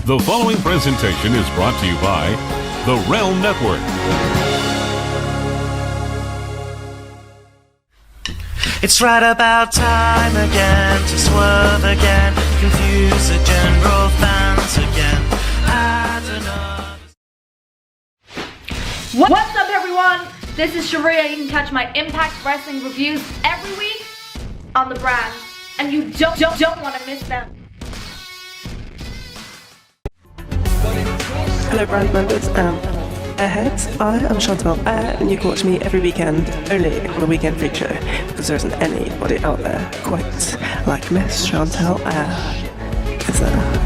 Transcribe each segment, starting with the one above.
The following presentation is brought to you by the Realm Network. It's right about time again to swerve again, confuse the general fans again. What's up, everyone? This is Sharia. You can catch my Impact Wrestling reviews every week on the brand, and you don't want to miss them. Hello brand members and airheads, I am Chantal Air and you can watch me every weekend only on the Weekend Freak Show because there isn't anybody out there quite like Miss Chantal Air. Is there?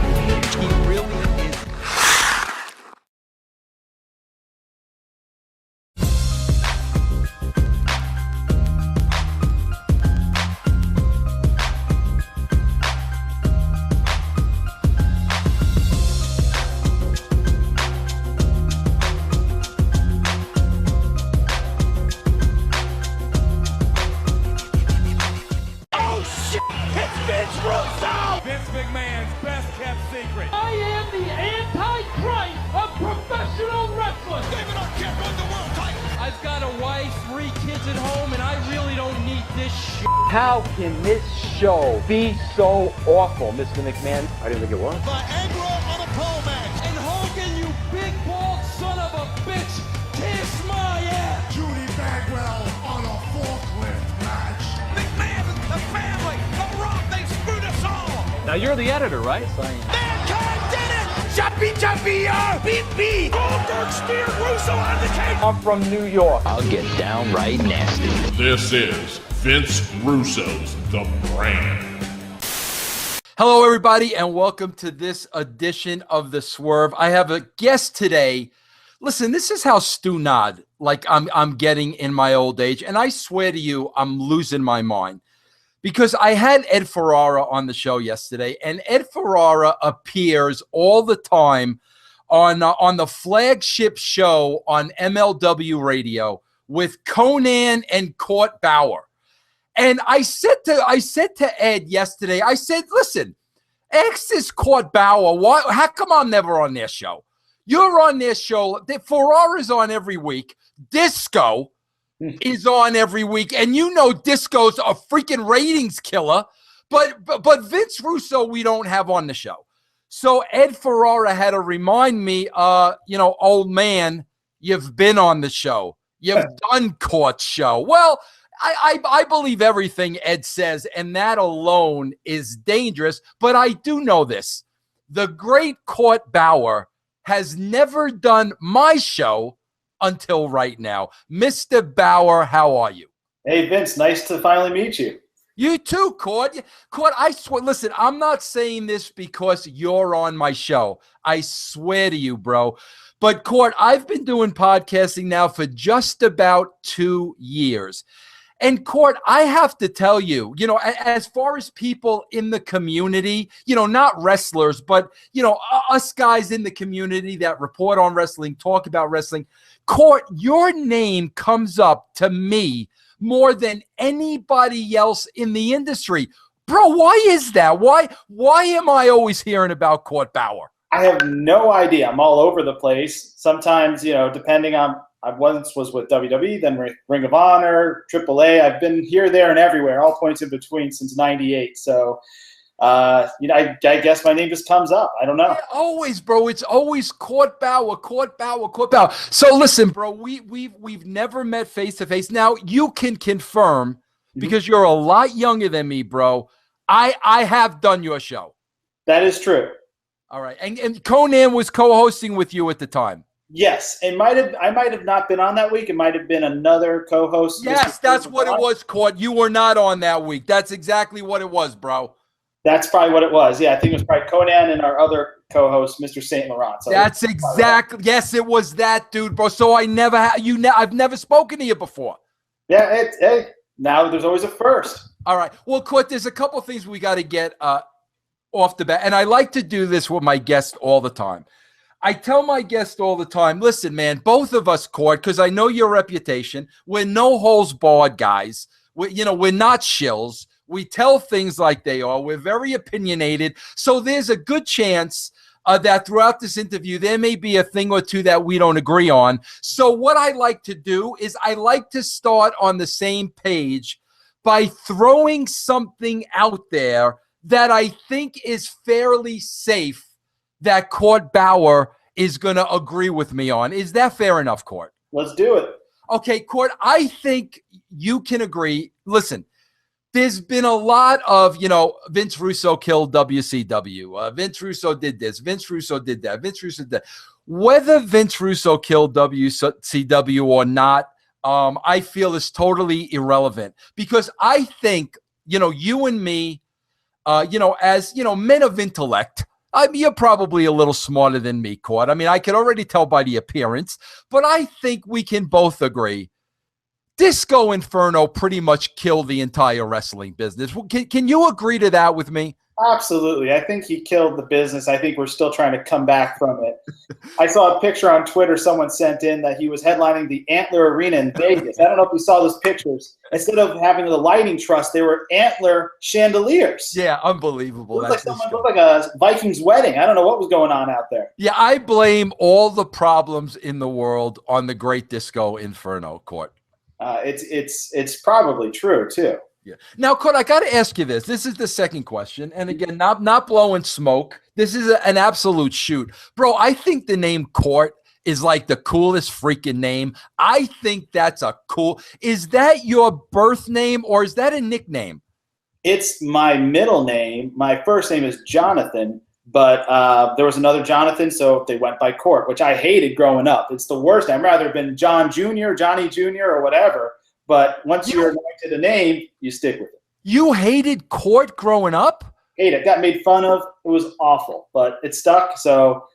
Vince McMahon's best-kept secret. I am the Antichrist of professional wrestling. David, I can't run the world title. I've got a wife, 3 kids at home, and I really don't need this shit. How can this show be so awful, Mr. McMahon? I didn't think it was. Viagra on a pole match. And Hogan, you big bald son of a bitch, kiss my ass. Judy Bagwell on a forklift match. McMahon, the family, the Rock, they screwed us all. Now you're the editor, right? Yes, I am. Mankind did it! Jumpy, beat. Goldberg steered Russo on the cage. I'm from New York. I'll get downright nasty. This is Vince Russo's The Brand. Hello, everybody, and welcome to this edition of The Swerve. I have a guest today. Listen, this is how stu-nod like I'm getting in my old age, and I swear to you, I'm losing my mind. Because I had Ed Ferrara on the show yesterday, and Ed Ferrara appears all the time on the flagship show on MLW Radio with Conan and Court Bauer. And I said to Ed yesterday, I said, listen, X is Court Bauer. Why? How come I'm never on their show? You're on their show. Ferrara's on every week. Disco is on every week, and you know Disco's a freaking ratings killer, but Vince Russo we don't have on the show. So Ed Ferrara had to remind me, old man, you've been on the show. You've done Court's show. Well, I believe everything Ed says, and that alone is dangerous, but I do know this. The great Court Bauer has never done my show until right now. Mr. Bauer, how are you? Hey, Vince, nice to finally meet you. You too, Court. Court, I swear, listen, I'm not saying this because you're on my show. I swear to you, bro. But, Court, I've been doing podcasting now for just about 2 years. And, Court, I have to tell you, as far as people in the community, not wrestlers, but, us guys in the community that report on wrestling, talk about wrestling, Court, your name comes up to me more than anybody else in the industry. Bro, why is that? Why am I always hearing about Court Bauer? I have no idea. I'm all over the place. Sometimes, depending on, I once was with WWE, then Ring of Honor, AAA. I've been here, there, and everywhere, all points in between since '98. So, I guess my name just comes up. I don't know. Yeah, always, bro. It's always Court Bauer, Court Bauer, Court Bauer. So listen, bro, we've never met face to face. Now you can confirm because you're a lot younger than me, bro. I have done your show. That is true. All right, and Conan was co-hosting with you at the time. Yes, I might have not been on that week. It might have been another co-host. Yes, that's what it was, Court. You were not on that week. That's exactly what it was, bro. That's probably what it was. Yeah, I think it was probably Conan and our other co-host, Mr. St. Laurent. So that's exactly. Yes, it was that dude, bro. So I never I've never spoken to you before. Yeah. Hey, now there's always a first. All right. Well, Court, there's a couple of things we got to get off the bat, and I like to do this with my guests all the time. I tell my guests all the time, listen, man, both of us, Court, because I know your reputation. We're no holes barred guys. We're not shills. We tell things like they are. We're very opinionated. So there's a good chance that throughout this interview, there may be a thing or two that we don't agree on. So what I like to do is I like to start on the same page by throwing something out there that I think is fairly safe that Court Bauer is going to agree with me on. Is that fair enough, Court? Let's do it. Okay, Court, I think you can agree. Listen, there's been a lot of, Vince Russo killed WCW. Vince Russo did this. Vince Russo did that. Vince Russo did that. Whether Vince Russo killed WCW or not, I feel is totally irrelevant, because I think, you and me, as, men of intellect, you're probably a little smarter than me, Court. I mean, I can already tell by the appearance, but I think we can both agree Disco Inferno pretty much killed the entire wrestling business. Can you agree to that with me? Absolutely. I think he killed the business. I think we're still trying to come back from it. I saw a picture on Twitter someone sent in that he was headlining the Antler Arena in Vegas. I don't know if you saw those pictures. Instead of having the lighting truss, they were antler chandeliers. Yeah, unbelievable. Looked like a Vikings wedding. I don't know what was going on out there. Yeah, I blame all the problems in the world on the Great Disco Inferno, Court. It's probably true too. Yeah. Now, Court, I got to ask you this. This is the second question, and again, not blowing smoke. This is an absolute shoot, bro. I think the name Court is like the coolest freaking name. I think that's a cool. Is that your birth name or is that a nickname? It's my middle name. My first name is Jonathan, but there was another Jonathan, so they went by Court, which I hated growing up. It's the worst. I'd rather have been John Jr., Johnny Jr., or whatever. But once you're anointed a name, you stick with it. You hated Court growing up? Hate it. Got made fun of. It was awful, but it stuck. So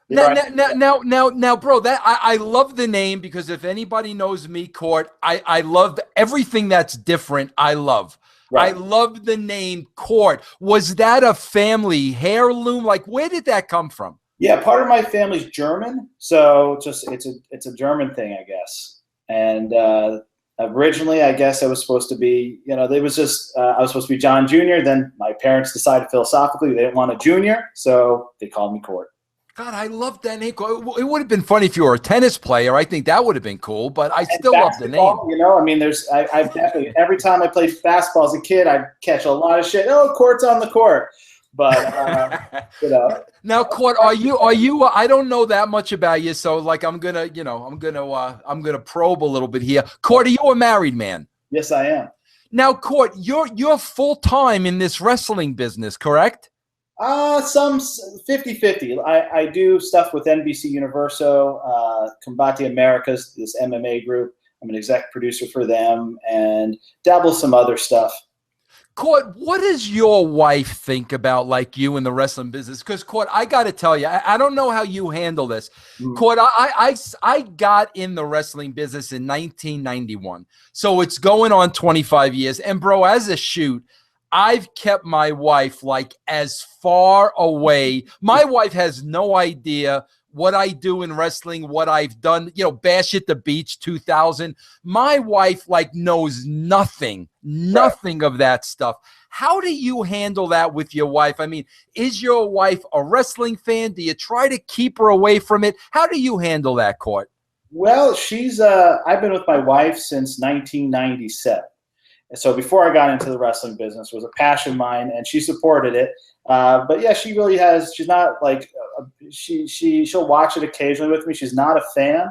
now, bro, that I love the name, because if anybody knows me, Court, I love everything that's different. I love. Right. I love the name Court. Was that a family heirloom? Like, where did that come from? Yeah, part of my family's German, so it's a German thing, I guess. And originally, I guess I was supposed to be, it was just I was supposed to be John Jr. Then my parents decided philosophically they didn't want a junior, so they called me Court. God, I love that name. It would have been funny if you were a tennis player. I think that would have been cool, but I still love the name. I mean, I definitely, every time I played basketball as a kid, I'd catch a lot of shit. Oh, Court's on the court. But, Now, Court, are you, I don't know that much about you. So like, I'm going to probe a little bit here. Court, are you a married man? Yes, I am. Now, Court, you're full time in this wrestling business, correct? Some 50-50. I do stuff with NBC Universo, Combate Americas, this MMA group. I'm an exec producer for them, and dabble some other stuff. Court, what does your wife think about like you in the wrestling business? Because Court, I got to tell you, I don't know how you handle this. Court, I got in the wrestling business in 1991, so it's going on 25 years. And bro, as a shoot, I've kept my wife like as far away. My wife has no idea what I do in wrestling, what I've done, Bash at the Beach 2000. My wife like knows nothing of that stuff. How do you handle that with your wife? I mean, is your wife a wrestling fan? Do you try to keep her away from it? How do you handle that, Court? Well, I've been with my wife since 1997. So before I got into the wrestling business, it was a passion of mine, and she supported it. But yeah, she really has. She's not like she'll watch it occasionally with me. She's not a fan.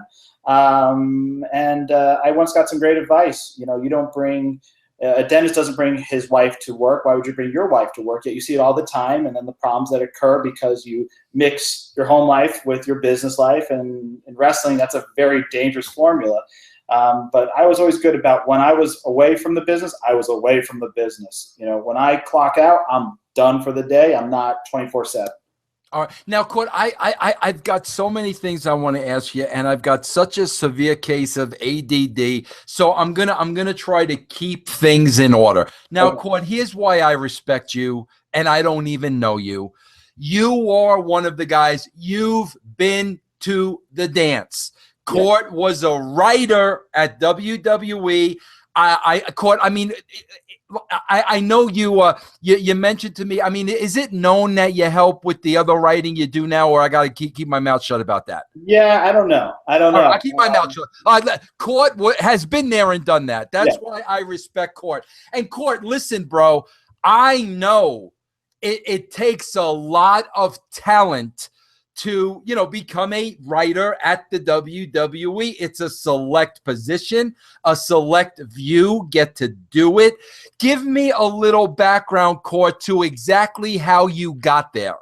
And I once got some great advice. You don't bring a dentist doesn't bring his wife to work. Why would you bring your wife to work? Yet you see it all the time, and then the problems that occur because you mix your home life with your business life. And in wrestling, that's a very dangerous formula. But I was always good about when I was away from the business, I was away from the business. When I clock out, I'm done for the day. I'm not 24/7. All right. Now, Court, I've got so many things I want to ask you, and I've got such a severe case of ADD. So I'm gonna try to keep things in order. Now, Court, here's why I respect you, and I don't even know you. You are one of the guys. You've been to the dance. Court was a writer at WWE. Court, I mean, I know you mentioned to me. I mean, is it known that you help with the other writing you do now, or I got to keep my mouth shut about that? Yeah, I don't know. All right, I keep my mouth shut. Court has been there and done that. That's why I respect Court. And Court, listen, bro, I know it takes a lot of talent to, become a writer at the WWE. It's a select position, a select view, get to do it. Give me a little background, Court, to exactly how you got there.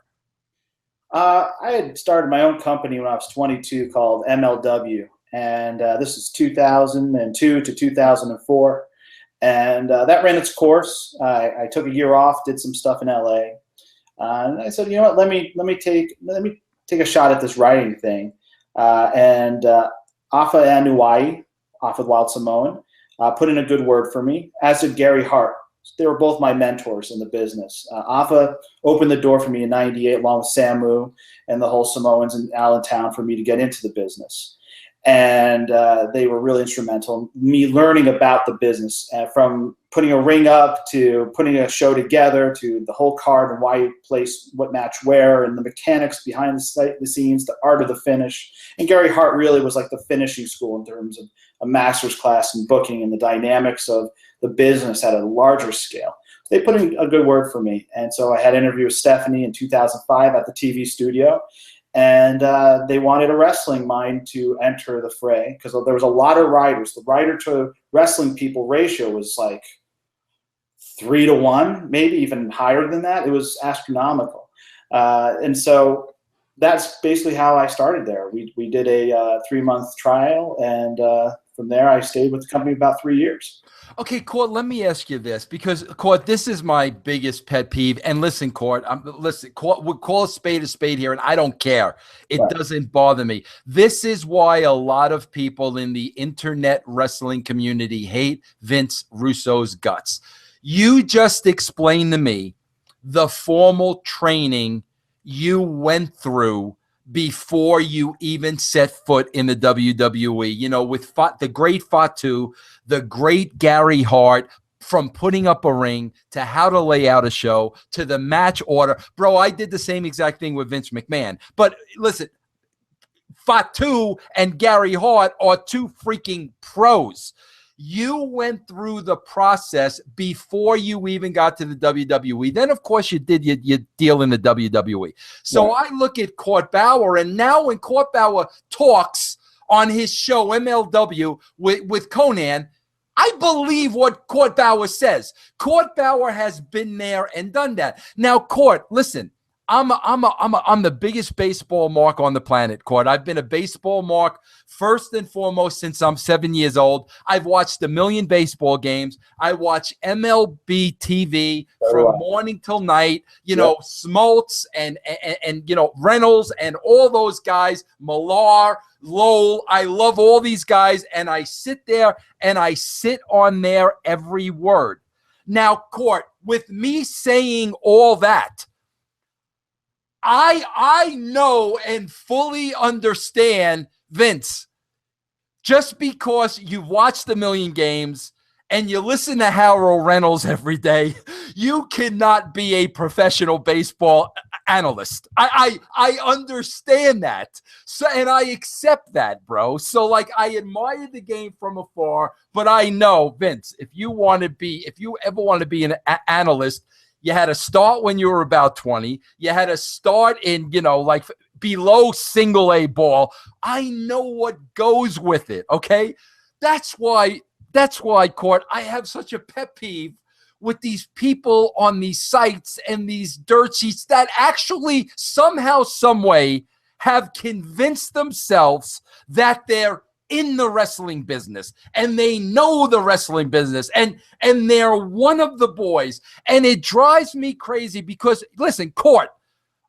I had started my own company when I was 22 called MLW, and this is 2002 to 2004. And that ran its course. I took a year off, did some stuff in LA. And I said, you know what, let me take a shot at this writing thing. And Afa Anuai, Afa the Wild Samoan, put in a good word for me, as did Gary Hart. They were both my mentors in the business. Afa opened the door for me in '98, along with Samu and the whole Samoans in Allentown, for me to get into the business. And they were really instrumental in me learning about the business, from putting a ring up to putting a show together to the whole card and why you place what match where and the mechanics behind the scenes, the art of the finish. And Gary Hart really was like the finishing school in terms of a master's class in booking and the dynamics of the business at a larger scale. They put in a good word for me. And so I had an interview with Stephanie in 2005 at the TV studio. And they wanted a wrestling mind to enter the fray because there was a lot of writers. The writer to wrestling people ratio was like 3 to 1, maybe even higher than that. It was astronomical. And so that's basically how I started there. We did a 3-month trial, and from there I stayed with the company about 3 years. Okay, Court, let me ask you this, because, Court, this is my biggest pet peeve. And listen, Court, Court, we'll call a spade here, and I don't care. It doesn't bother me. This is why a lot of people in the internet wrestling community hate Vince Russo's guts. You just explained to me the formal training you went through before you even set foot in the WWE, with the great Fatu, the great Gary Hart, from putting up a ring to how to lay out a show to the match order. Bro, I did the same exact thing with Vince McMahon. But listen, Fatu and Gary Hart are two freaking pros. You went through the process before you even got to the WWE. Then, of course, you did your deal in the WWE. So I look at Court Bauer, and now when Court Bauer talks on his show, MLW, with Conan, I believe what Court Bauer says. Court Bauer has been there and done that. Now, Court, listen, I'm the biggest baseball mark on the planet, Court. I've been a baseball mark first and foremost since I'm 7 years old. I've watched 1 million baseball games. I watch MLB TV from morning till night. Smoltz and Runnels and all those guys, Millar, Lowell. I love all these guys, and I sit there and I sit on their every word. Now, Court, with me saying all that, I know and fully understand, Vince, just because you've watched 1 million games and you listen to Harold Reynolds every day, you cannot be a professional baseball analyst. I understand that. So, and I accept that, bro. So, I admire the game from afar, but I know, Vince, if you ever want to be an analyst, you had to start when you were about 20. You had to start in, below single A ball. I know what goes with it, okay? That's why, Court, I have such a pet peeve with these people on these sites and these dirt sheets that actually somehow, some way have convinced themselves that they're in the wrestling business and they know the wrestling business and they're one of the boys. And it drives me crazy because, listen, Court,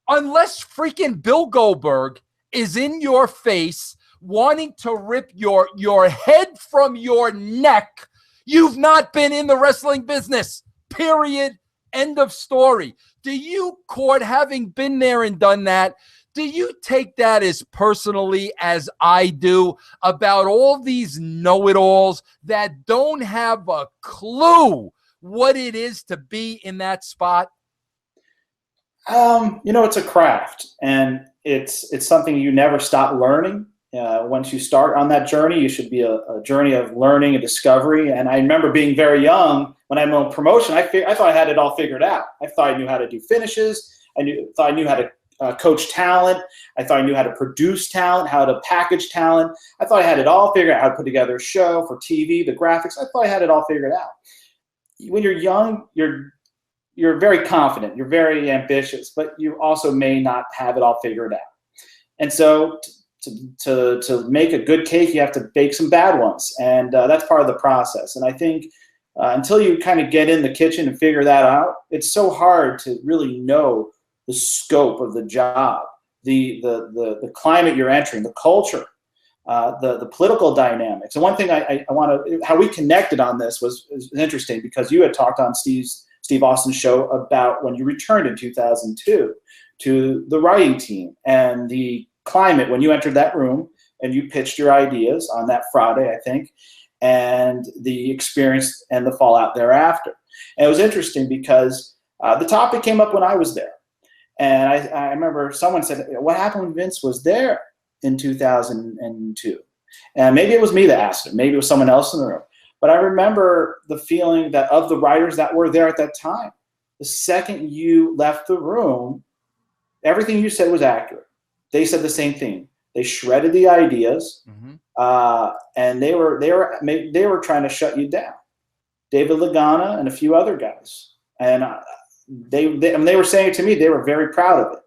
unless freaking Bill Goldberg is in your face wanting to rip your head from your neck, you've not been in the wrestling business, period. End of story. Do you, Court, having been there and done that, do you take that as personally as I do about all these know-it-alls that don't have a clue what it is to be in that spot? It's a craft, and it's something you never stop learning. Once you start on that journey, you should be a journey of learning and discovery. And I remember being very young when I had my own promotion. I thought I had it all figured out. I thought I knew how to do finishes. Thought I knew how to coach talent. I thought I knew how to produce talent, how to package talent. I thought I had it all figured out, how to put together a show for TV, the graphics. I thought I had it all figured out. When you're young, you're very confident, you're very ambitious, but you also may not have it all figured out. And so to make a good cake, you have to bake some bad ones. And that's part of the process. And I think until you kind of get in the kitchen and figure that out, it's so hard to really know the scope of the job, the climate you're entering, the culture, the political dynamics. And one thing I want to, how we connected on this was interesting, because you had talked on Steve Austin's show about when you returned in 2002 to the writing team and the climate when you entered that room and you pitched your ideas on that Friday, I think, and the experience and the fallout thereafter. And it was interesting because the topic came up when I was there. And I remember someone said, what happened when Vince was there in 2002? And maybe it was me that asked it. Maybe it was someone else in the room. But I remember the feeling that of the writers that were there at that time, the second you left the room, everything you said was accurate. They said the same thing. They shredded the ideas, and they were trying to shut you down. David Lagana and a few other guys, and they were saying it to me. They were very proud of it,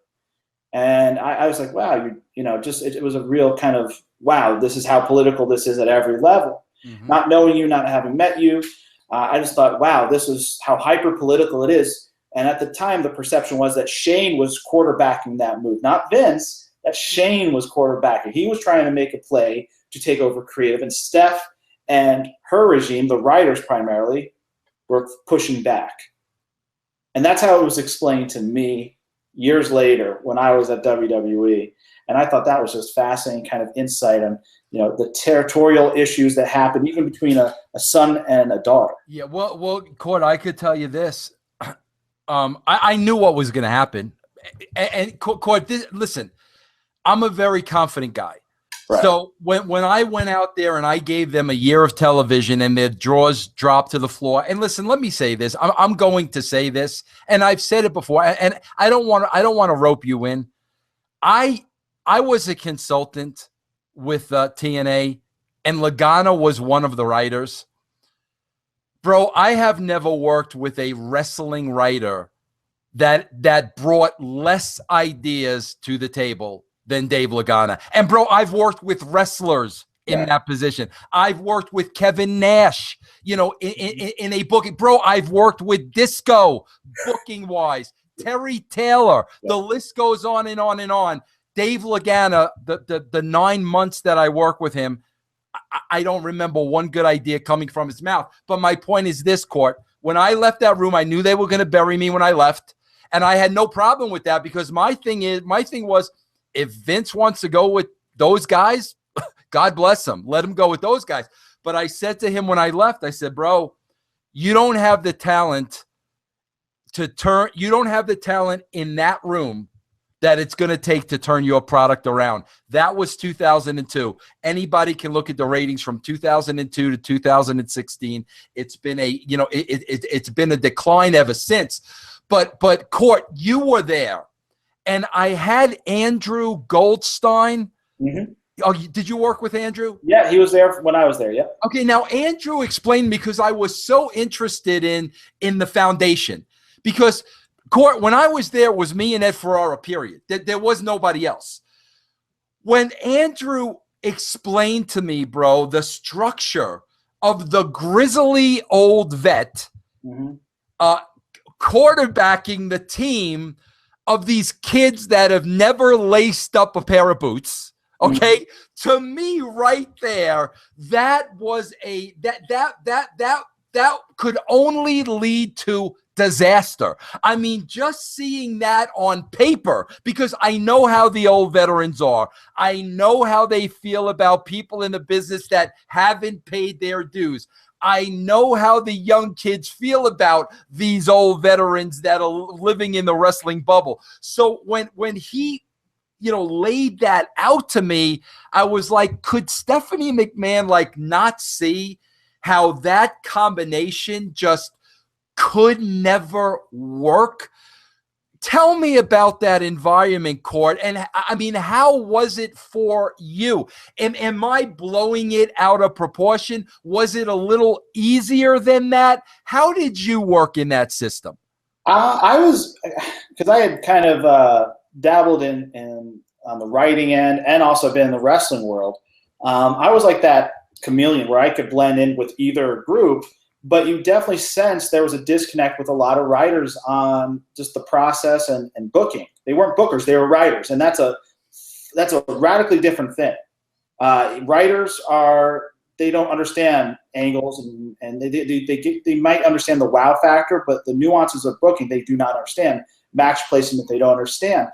and I was like, wow, it was a real kind of wow. This is how political this is at every level. Not knowing you, not having met you, I just thought, wow, this is how hyper political it is. And at the time, the perception was that Shane was quarterbacking that move, not Vince. That Shane was quarterbacking. He was trying to make a play to take over creative, and Steph and her regime, the writers primarily, were pushing back. And that's how it was explained to me years later when I was at WWE. And I thought that was just fascinating kind of insight on, the territorial issues that happen even between a son and a daughter. Yeah, well, Court, I could tell you this. I knew what was going to happen. And Court, listen, I'm a very confident guy. Right. So when I went out there and I gave them a year of television and their jaws dropped to the floor, and listen, let me say this. I'm going to say this, and I've said it before, and I don't want to rope you in. I was a consultant with TNA, and Lagana was one of the writers. Bro, I have never worked with a wrestling writer that brought less ideas to the table than Dave Lagana. And bro, I've worked with wrestlers in that position. I've worked with Kevin Nash, in a booking. Bro, I've worked with Disco booking wise, Terry Taylor. The list goes on and on and on. Dave Lagana, the 9 months that I work with him, I don't remember one good idea coming from his mouth. But my point is this, Court. When I left that room, I knew they were going to bury me when I left. And I had no problem with that, because my thing was, if Vince wants to go with those guys, God bless him. Let him go with those guys. But I said to him when I left, I said, bro, you don't have the talent you don't have the talent in that room that it's going to take to turn your product around. That was 2002. Anybody can look at the ratings from 2002 to 2016. It's been it's been a decline ever since. But Court, you were there. And I had Andrew Goldstein. Oh, did you work with Andrew? Yeah, he was there when I was there, yeah. Okay, now Andrew explained, because I was so interested in the foundation. Because, Court, when I was there, it was me and Ed Ferrara, period. There was nobody else. When Andrew explained to me, bro, the structure of the grizzly old vet quarterbacking the team of these kids that have never laced up a pair of boots. Okay. To me right there, that was that could only lead to disaster. I mean, just seeing that on paper, because I know how the old veterans are. I know how they feel about people in the business that haven't paid their dues. I know how the young kids feel about these old veterans that are living in the wrestling bubble. So when he, laid that out to me, I was like, could Stephanie McMahon not see how that combination just could never work? Tell me about that environment, Court. And I mean, how was it for you? Am I blowing it out of proportion? Was it a little easier than that? How did you work in that system? I was, because I had kind of dabbled in on the writing end and also been in the wrestling world. I was like that chameleon where I could blend in with either group, but you definitely sense there was a disconnect with a lot of writers on just the process and booking. They weren't bookers, they were writers, and that's a radically different thing. Writers they don't understand angles, and they might understand the wow factor, but the nuances of booking they do not understand. Match placement they don't understand.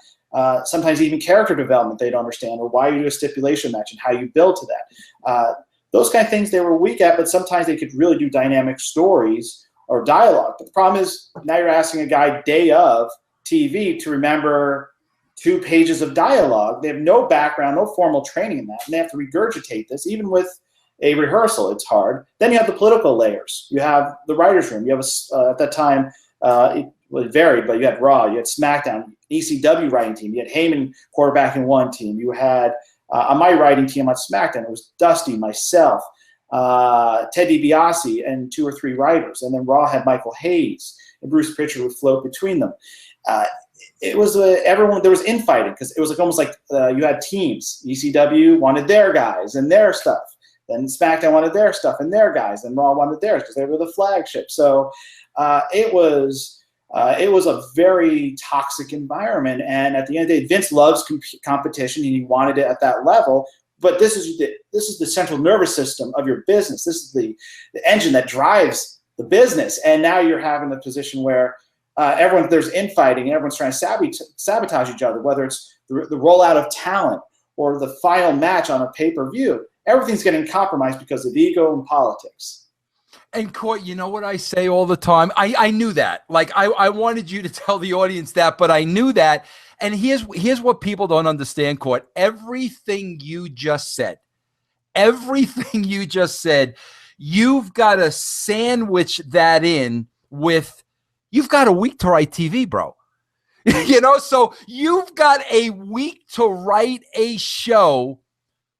Sometimes even character development they don't understand, or why you do a stipulation match and how you build to that. Those kind of things they were weak at, but sometimes they could really do dynamic stories or dialogue. But the problem is now you're asking a guy day of TV to remember 2 pages of dialogue. They have no background, no formal training in that, and they have to regurgitate this. Even with a rehearsal, it's hard. Then you have the political layers. You have the writer's room. You have, at that time, it varied, but you had Raw, you had SmackDown, ECW writing team. You had Heyman quarterbacking one team. You had on my writing team on SmackDown, it was Dusty, myself, Ted DiBiase, and 2 or 3 writers. And then Raw had Michael Hayes, and Bruce Prichard would float between them. It was everyone. There was infighting because it was almost like you had teams. ECW wanted their guys and their stuff. Then SmackDown wanted their stuff and their guys. And Raw wanted theirs because they were the flagship. So it was a very toxic environment. And at the end of the day, Vince loves competition, and he wanted it at that level. But this is the central nervous system of your business. This is the engine that drives the business. And now you're having a position where there's infighting, and everyone's trying to sabotage each other, whether it's the rollout of talent or the final match on a pay-per-view. Everything's getting compromised because of ego and politics. And Court, you know what I say all the time? I knew that. I wanted you to tell the audience that, but I knew that. And here's what people don't understand, Court. Everything you just said, you've got to sandwich that in with, you've got a week to write TV, bro. So you've got a week to write a show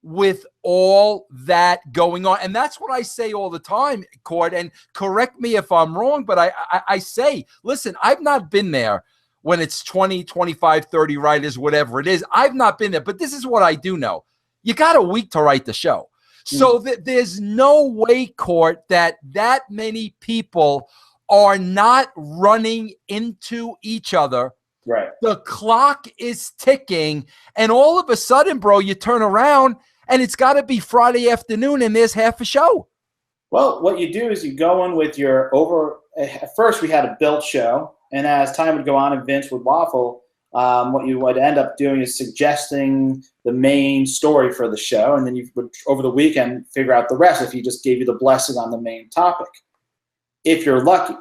with all that going on. And that's what I say all the time, Court, and correct me if I'm wrong, but I say, listen, I've not been there when it's 20, 25, 30 writers, whatever it is. I've not been there, but this is what I do know. You got a week to write the show. So there's no way, Court, that many people are not running into each other. Right. The clock is ticking, and all of a sudden, bro, you turn around, and it's got to be Friday afternoon, and there's half a show. Well, what you do is you go in with at first we had a built show, and as time would go on and Vince would waffle, what you would end up doing is suggesting the main story for the show, and then you would, over the weekend, figure out the rest if he just gave you the blessing on the main topic, if you're lucky.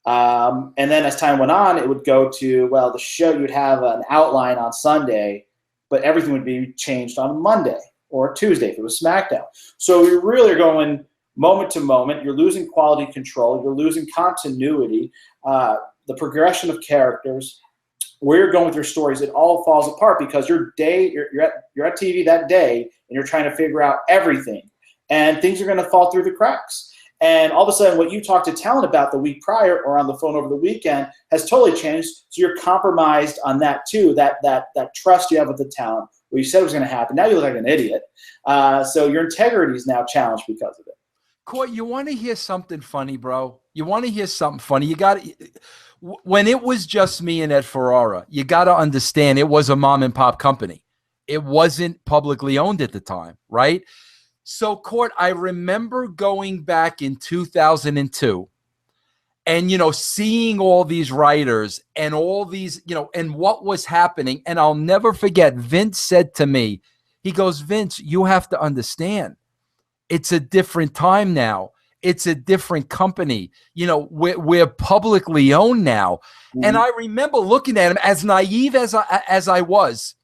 And then as time went on, it would go to, the show, you'd have an outline on Sunday, but everything would be changed on Monday or Tuesday if it was SmackDown. So you really are going moment to moment. You're losing quality control. You're losing continuity, the progression of characters, where you're going with your stories. It all falls apart because you're at TV that day, and you're trying to figure out everything, and things are going to fall through the cracks. And all of a sudden, what you talked to talent about the week prior or on the phone over the weekend has totally changed. So you're compromised on that too. That trust you have with the talent, what you said was going to happen. Now you look like an idiot. So your integrity is now challenged because of it. Court, you want to hear something funny, bro? You want to hear something funny? When it was just me and Ed Ferrara, you got to understand it was a mom and pop company. It wasn't publicly owned at the time, right? So, Court, I remember going back in 2002 and, seeing all these writers and all these, and what was happening. And I'll never forget, Vince said to me, he goes, Vince, you have to understand, it's a different time now. it's a different company. You know, we're publicly owned now. And I remember looking at him as naive as I was.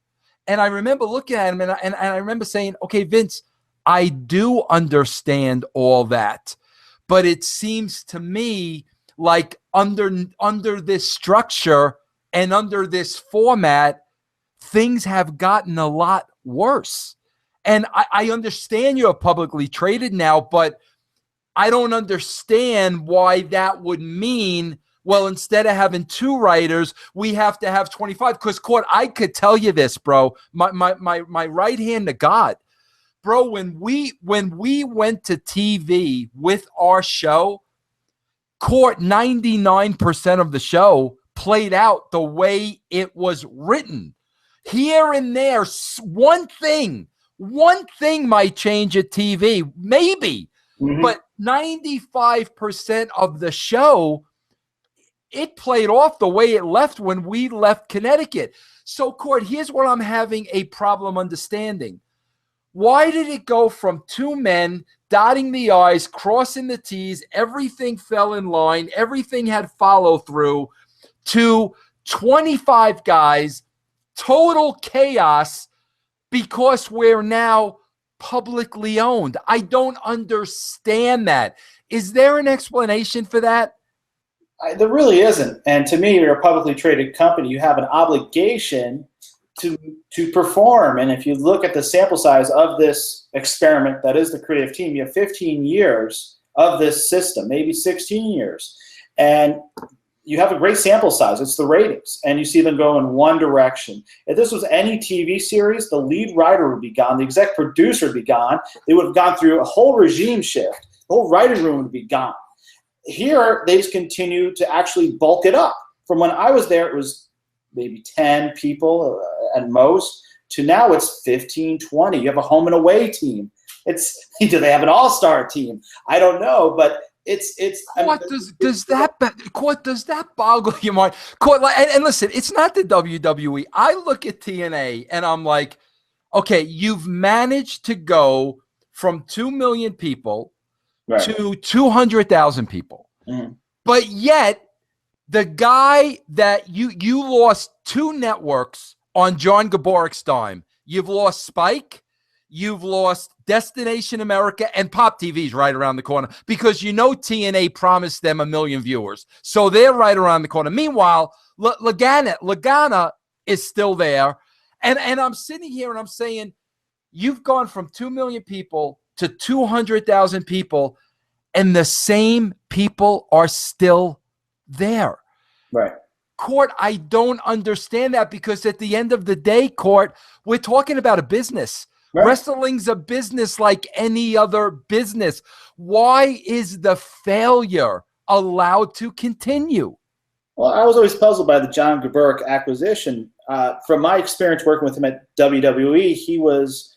And I remember looking at him and I remember saying, okay, Vince, I do understand all that. But it seems to me like under this structure and under this format, things have gotten a lot worse. And I understand you're publicly traded now, but I don't understand why that would mean, well, instead of having 2 writers, we have to have 25. Because, Court, I could tell you this, bro. My right hand to God. Bro, when we went to TV with our show, Court, 99% of the show played out the way it was written. Here and there, one thing might change at TV, maybe. But 95% of the show, it played off the way it left when we left Connecticut. So, Court, here's what I'm having a problem understanding. Why did it go from 2 men dotting the I's, crossing the T's, everything fell in line, everything had follow through, to 25 guys, total chaos, because we're now publicly owned? I don't understand that. Is there an explanation for that? There really isn't. And to me, you're a publicly traded company. You have an obligation to perform. And if you look at the sample size of this experiment that is the creative team, you have 15 years of this system, maybe 16 years. And you have a great sample size. It's the ratings. And you see them go in one direction. If this was any TV series, the lead writer would be gone. The exec producer would be gone. They would have gone through a whole regime shift. The whole writing room would be gone. Here, they just continue to actually bulk it up. From when I was there, it was maybe 10 people at most, to now it's 15, 20. You have a home and away team. Do they have an all-star team? I don't know, but it's. What does that boggle your mind? And listen, it's not the WWE. I look at TNA and I'm like, okay, you've managed to go from 2 million people to 200,000 people, but yet the guy that you lost 2 networks on John Gaborik's dime. You've lost Spike. You've lost Destination America, and Pop TV's right around the corner because TNA promised them 1 million viewers. So they're right around the corner. Meanwhile, Lagana is still there. And I'm sitting here and I'm saying, you've gone from 2 million people to 200,000 people, and the same people are still there. Right. Court, I don't understand that, because at the end of the day, Court, we're talking about a business. Right. Wrestling's a business like any other business. Why is the failure allowed to continue? Well, I was always puzzled by the John Gaborik acquisition. From my experience working with him at WWE, he was,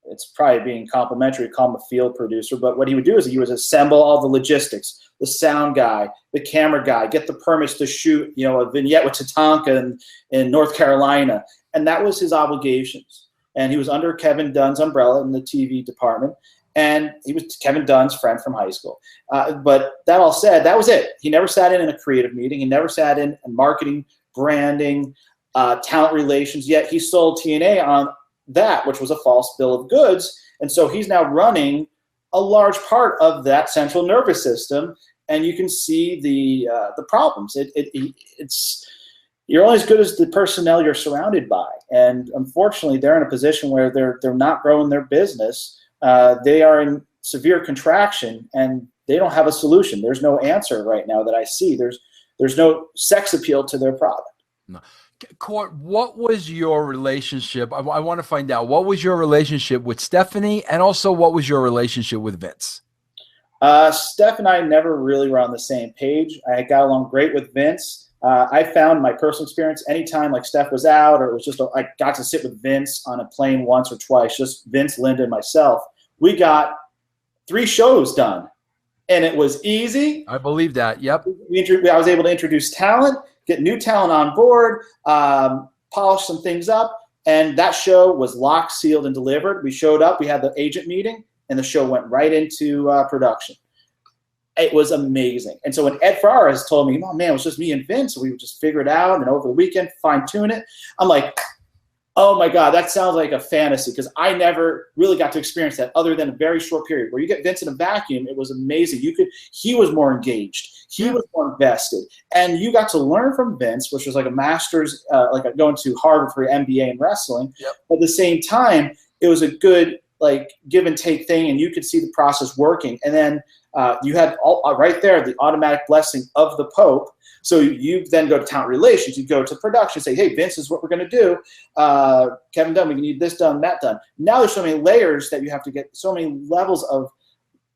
it's probably being complimentary to call him a field producer, but what he would do is he would assemble all the logistics, the sound guy, the camera guy, get the permits to shoot, a vignette with Tatanka in North Carolina. And that was his obligations. And he was under Kevin Dunn's umbrella in the TV department. And he was Kevin Dunn's friend from high school. But that all said, that was it. He never sat in a creative meeting. He never sat in marketing, branding, talent relations. Yet he sold TNA on that, which was a false bill of goods. And so he's now running a large part of that central nervous system. And you can see the problems. It's you're only as good as the personnel you're surrounded by. And unfortunately, they're in a position where they're not growing their business. They are in severe contraction, and they don't have a solution. There's no answer right now that I see. There's no sex appeal to their product. No. Court, what was your relationship? I want to find out. What was your relationship with Stephanie, and also what was your relationship with Vince? Steph and I never really were on the same page. I got along great with Vince. I found my personal experience, anytime like Steph was out, or it was just I got to sit with Vince on a plane once or twice, just Vince, Linda, and myself. We got 3 shows done, and it was easy. I believe that. Yep. I was able to introduce talent, get new talent on board, polish some things up, and that show was locked, sealed, and delivered. We showed up. We had the agent meeting. and the show went right into production. It was amazing. And so when Ed Ferrara has told me, oh man, it was just me and Vince, we would just figure it out and over the weekend fine tune it. I'm like, oh my God, that sounds like a fantasy, because I never really got to experience that other than a very short period. Where you get Vince in a vacuum, it was amazing. He was more engaged. He was more invested. And you got to learn from Vince, which was like a master's, like going to Harvard for an MBA in wrestling. Yep. But at the same time, it was a good like give and take thing, and you could see the process working. And then you had right there the automatic blessing of the Pope. So you then go to talent relations, you go to production, say, hey, Vince, this is what we're going to do. Kevin Dunn, we need this done, that done. Now there's so many layers that you have to get, so many levels of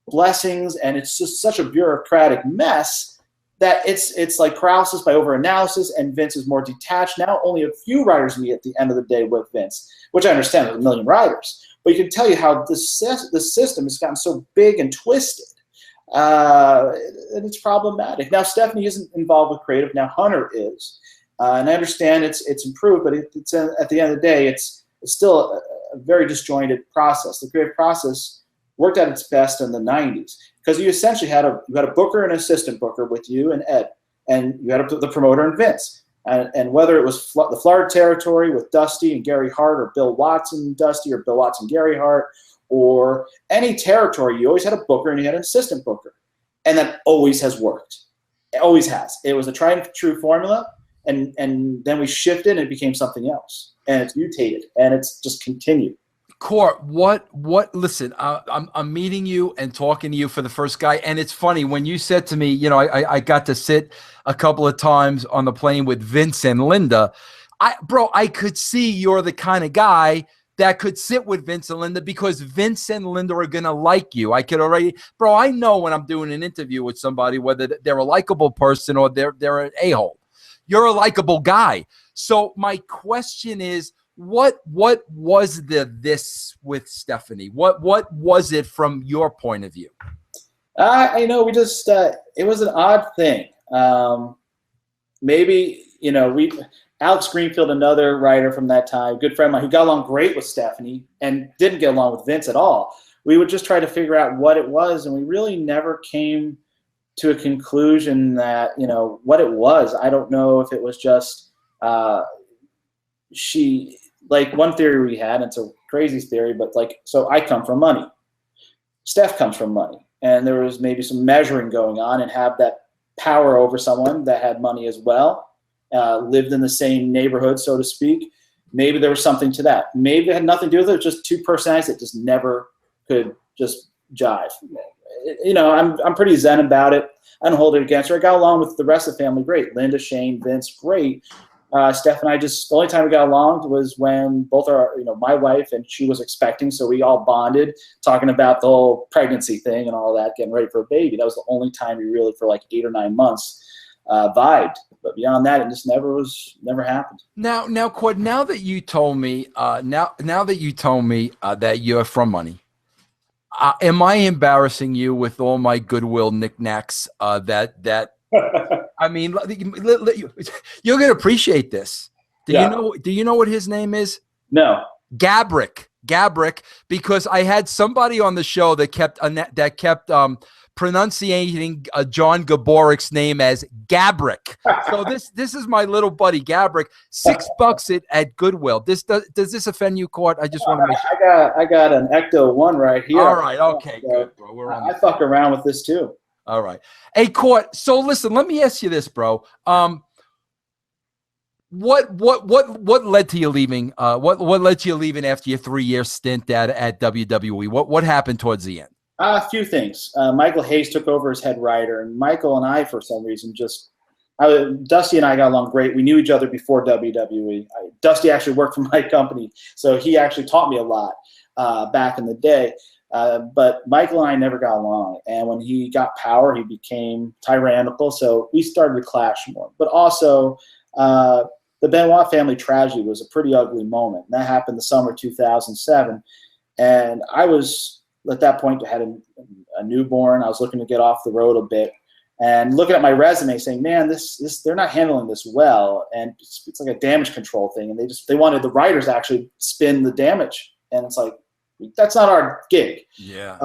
blessings, and it's just such a bureaucratic mess that it's like paralysis by overanalysis, and Vince is more detached. Now only a few writers meet at the end of the day with Vince, which I understand there's a million writers. But you can tell you how the system has gotten so big and twisted. And it's problematic. Now Stephanie isn't involved with creative. Now Hunter is, and I understand it's improved, but it's at the end of the day, it's still a very disjointed process. The creative process worked at its best in the 90s because you essentially had a booker and assistant booker with you and Ed, and you had the promoter and Vince. And whether it was the Florida territory with Dusty and Gary Hart, or Bill Watson Dusty, or Bill Watson Gary Hart, or any territory, you always had a booker and you had an assistant booker. And that always has worked. It always has. It was a tried and true formula, and then we shifted and it became something else. And it's mutated, and it's just continued. Court, listen, I'm meeting you and talking to you for the first guy. And it's funny, when you said to me, you know, I got to sit a couple of times on the plane with Vince and Linda. I could see you're the kind of guy that could sit with Vince and Linda, because Vince and Linda are going to like you. I could already, I know when I'm doing an interview with somebody, whether they're a likable person or they're an a-hole. You're a likable guy. So my question is, what was this with Stephanie? What was it from your point of view? I know we just, it was an odd thing. Maybe, you know, Alex Greenfield, another writer from that time, good friend of mine, who got along great with Stephanie and didn't get along with Vince at all. We would just try to figure out what it was, and we really never came to a conclusion that, you know, what it was. I don't know if it was just she, like one theory we had, and it's a crazy theory, but like, so I come from money. Steph comes from money. And there was maybe some measuring going on, and have that power over someone that had money as well. Lived in the same neighborhood, so to speak. Maybe there was something to that. Maybe it had nothing to do with it. It was just two personalities that just never could just jive. You know, I'm pretty zen about it. I don't hold it against her. I got along with the rest of the family great. Linda, Shane, Vince, great. Steph and I the only time we got along was when both my wife, and she was expecting, so we all bonded, talking about the whole pregnancy thing and all that, getting ready for a baby. That was the only time we really, for like 8 or 9 months, vibed. But beyond that, it just never happened. Now, Cord, now that you told me, that you're from money, am I embarrassing you with all my goodwill knickknacks? I mean, you're gonna appreciate this. Do you know what his name is? No. Gabrick, because I had somebody on the show that kept pronunciating John Gaborick's name as Gabrick. So this is my little buddy Gabrick. $6 at Goodwill. Does this offend you, Court? I just want to make sure. I got an Ecto 1 right here. All right, okay, good, bro. We're on. I fuck around with this too. All right. Hey, Court. So listen, let me ask you this, bro. What led to you leaving? What led to you leaving after your 3-year stint at WWE? What happened towards the end? A few things. Michael Hayes took over as head writer, and Michael and I, for some reason, Dusty and I got along great. We knew each other before WWE. Dusty actually worked for my company, so he actually taught me a lot back in the day. But Michael and I never got along, and when he got power, he became tyrannical, so we started to clash more. But also, the Benoit family tragedy was a pretty ugly moment. And that happened the summer 2007, and I was, at that point, I had a newborn. I was looking to get off the road a bit, and looking at my resume saying, man, this they're not handling this well, and it's like a damage control thing, and they wanted the writers to actually spin the damage, and it's like, that's not our gig. Yeah.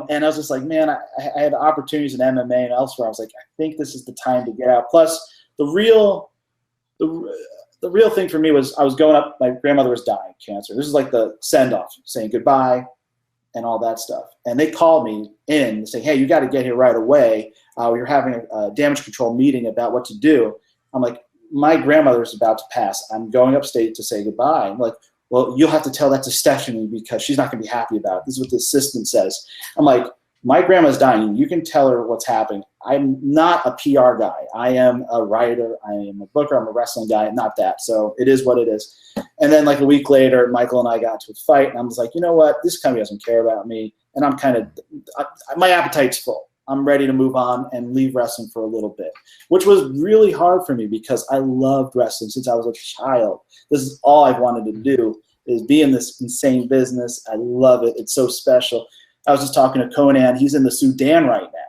And I was just like, man, I had opportunities in MMA and elsewhere. I was like, I think this is the time to get out. Plus, the real thing for me was I was going up. My grandmother was dying, cancer. This is like the send off, saying goodbye, and all that stuff. And they called me in saying, hey, you got to get here right away. We're having a damage control meeting about what to do. I'm like, my grandmother's about to pass. I'm going upstate to say goodbye. I'm like, well, you'll have to tell that to Stephanie because she's not going to be happy about it. This is what the assistant says. I'm like, my grandma's dying. You can tell her what's happening. I'm not a PR guy. I am a writer. I am a booker. I'm a wrestling guy. Not that. So it is what it is. And then like a week later, Michael and I got into a fight. And I was like, you know what? This company doesn't care about me. And I'm my appetite's full. I'm ready to move on and leave wrestling for a little bit, which was really hard for me because I loved wrestling since I was a child. This is all I've wanted to do is be in this insane business. I love it. It's so special. I was just talking to Conan. He's in the Sudan right now.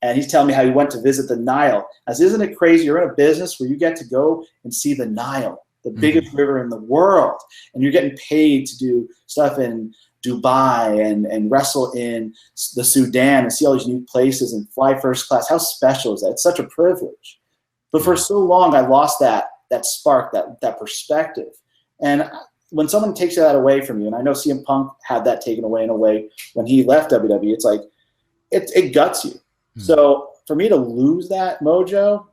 And he's telling me how he went to visit the Nile. I said, isn't it crazy? You're in a business where you get to go and see the Nile, the biggest river in the world. And you're getting paid to do stuff in Dubai and wrestle in the Sudan and see all these new places and fly first class. How special is that? It's such a privilege. But for so long, I lost that spark, that perspective. And when someone takes that away from you, and I know CM Punk had that taken away in a way when he left WWE, it's like, it guts you. So for me to lose that mojo,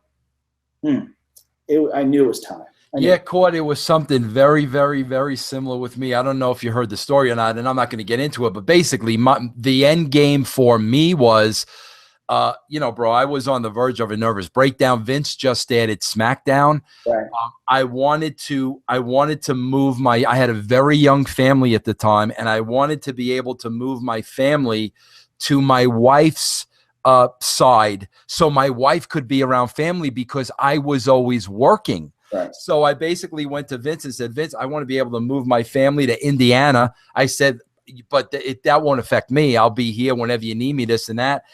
I knew it was time. Yeah, Court, it was something very, very, very similar with me. I don't know if you heard the story or not, and I'm not going to get into it, but basically the end game for me was, bro, I was on the verge of a nervous breakdown. Vince just added SmackDown. Right. I wanted to move I had a very young family at the time, and I wanted to be able to move my family to my wife's side so my wife could be around family because I was always working. Right. So I basically went to Vince and said, Vince, I want to be able to move my family to Indiana. I said, but that won't affect me. I'll be here whenever you need me, this and that.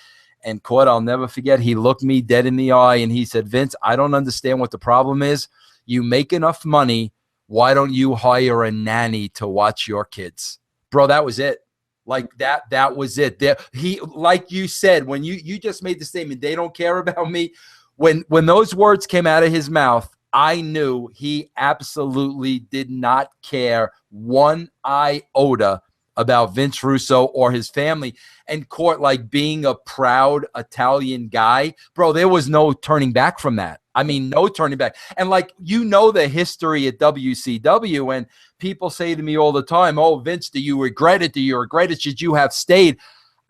And Court, I'll never forget, he looked me dead in the eye and he said, Vince, I don't understand what the problem is. You make enough money. Why don't you hire a nanny to watch your kids? Bro, that was it. Like that was it. He, like you said, when you just made the statement, they don't care about me. When those words came out of his mouth, I knew he absolutely did not care one iota about Vince Russo or his family. And Court, like being a proud Italian guy, bro, there was no turning back from that. I mean, no turning back. And like, the history at WCW, and people say to me all the time, oh, Vince, do you regret it? Do you regret it? Should you have stayed?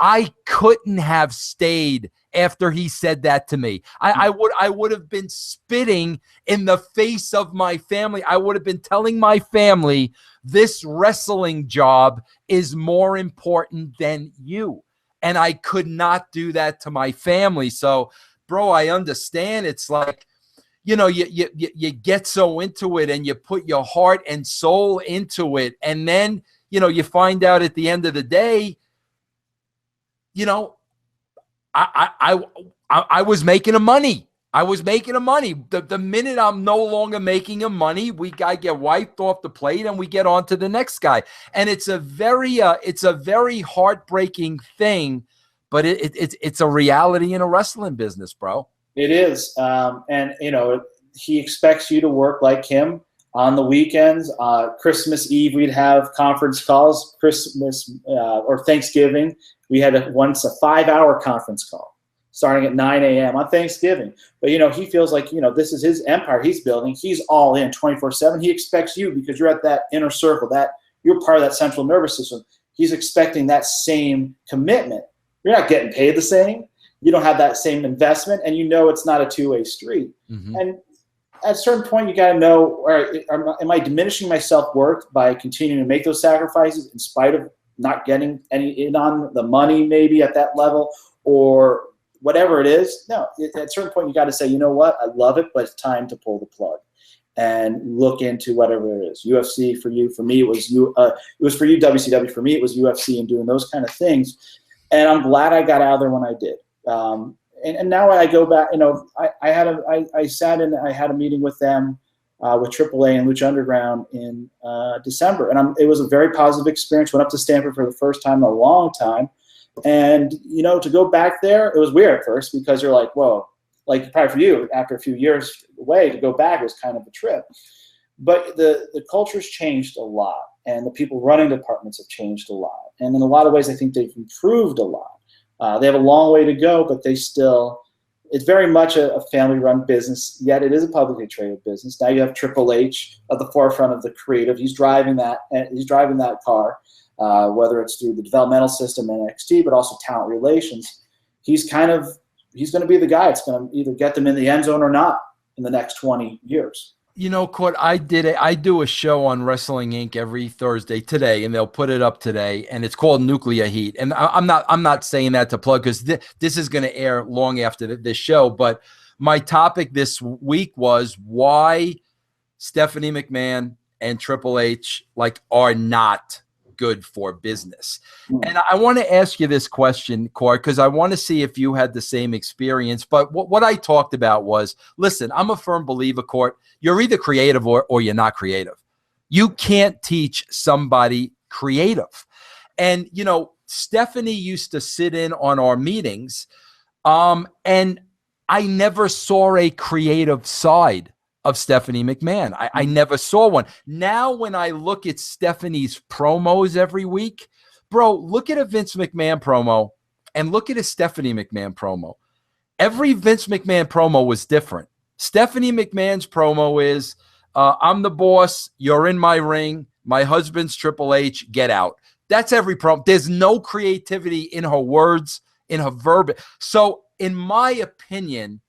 I couldn't have stayed after he said that to me. I would have been spitting in the face of my family. I would have been telling my family, this wrestling job is more important than you. And I could not do that to my family. So, bro, I understand. It's like, you get so into it and you put your heart and soul into it. And then, you find out at the end of the day, I was making a money. I was making a money. The minute I'm no longer making a money, I get wiped off the plate and we get on to the next guy. And it's a very heartbreaking thing, but it's a reality in a wrestling business, bro. It is. And he expects you to work like him on the weekends. Christmas Eve, we'd have conference calls. Christmas or Thanksgiving, we had once a 5-hour conference call starting at 9 a.m. on Thanksgiving. But, he feels like, this is his empire he's building. He's all in 24/7. He expects you, because you're at that inner circle, that you're part of that central nervous system. He's expecting that same commitment. You're not getting paid the same. You don't have that same investment, and it's not a two-way street. Mm-hmm. And at a certain point, you got to know, all right, am I diminishing my self-worth by continuing to make those sacrifices in spite of not getting any in on the money maybe at that level, or whatever it is? No, at a certain point, you got to say, you know what, I love it, but it's time to pull the plug and look into whatever it is. UFC for you, for me, it was for you, WCW, for me, it was UFC and doing those kind of things. And I'm glad I got out of there when I did. And now I go back, I had a meeting with them with AAA and Lucha Underground in December. And it was a very positive experience. Went up to Stanford for the first time in a long time. And, to go back there, it was weird at first because you're like, whoa, like probably for you, after a few years away, to go back was kind of a trip. But the culture's changed a lot, and the people running departments have changed a lot. And in a lot of ways, I think they've improved a lot. They have a long way to go, but it's very much a family-run business, yet it is a publicly traded business. Now you have Triple H at the forefront of the creative. He's driving that car, whether it's through the developmental system in NXT, but also talent relations. He's going to be the guy. It's going to either get them in the end zone or not in the next 20 years. Court, I do a show on Wrestling Inc. every Thursday today, and they'll put it up today, and it's called Nuclear Heat. And I'm not saying that to plug because this is going to air long after this show. But my topic this week was why Stephanie McMahon and Triple H are not good for business. And I want to ask you this question, Court, because I want to see if you had the same experience. But what I talked about was, listen, I'm a firm believer, Court, you're either creative or you're not creative. You can't teach somebody creative. And, Stephanie used to sit in on our meetings, and I never saw a creative side of Stephanie McMahon. I never saw one. Now, when I look at Stephanie's promos every week, bro, look at a Vince McMahon promo and look at a Stephanie McMahon promo. Every Vince McMahon promo was different. Stephanie McMahon's promo is, I'm the boss, you're in my ring, my husband's Triple H, get out. That's every promo. There's no creativity in her words, in her verb. So, in my opinion,